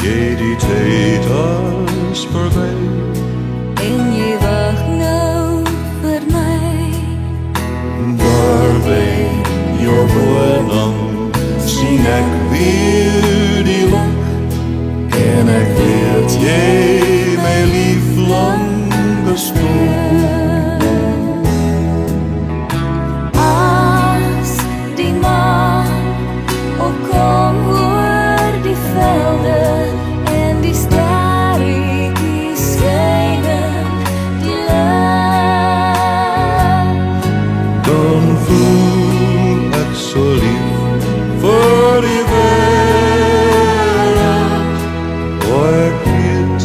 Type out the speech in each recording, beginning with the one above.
jy die tyd as verby. En jy wag nou vir my. Daar by jou woning sien ek weer die lig, en ek weet jy my lief lang bestoor. As die maan opkom oor die velde en die sterretjies skyn in die lug, Dan voel ek so lief vir die wêreld. O, ek weet,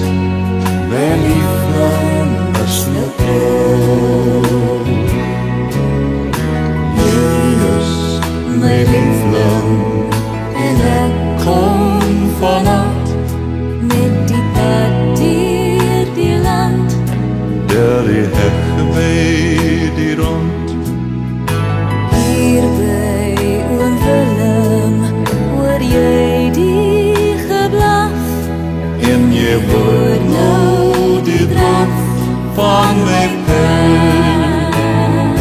my liefling is nou groot. Jy is my liefling, en ek kom vanaf met die pad deur die land. deur die heg by die rond. Hier by oom Willem hoor jy die geblaf, En jy word nou die draf van my pen.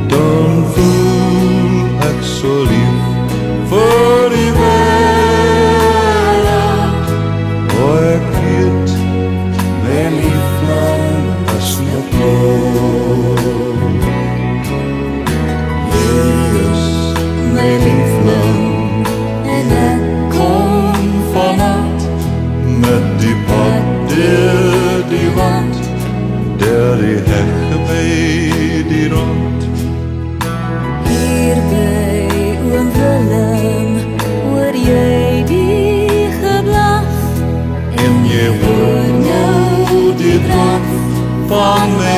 Dan voel ek so lief vir die wêreld. O, ek weet, my liefling is nou groot. Jy is my liefling, en ek kom vanaf met die pad deur die wand, deur die heg by die rond. hier by oom Willem hoor jy die geblaf, En jy word nou die draf van my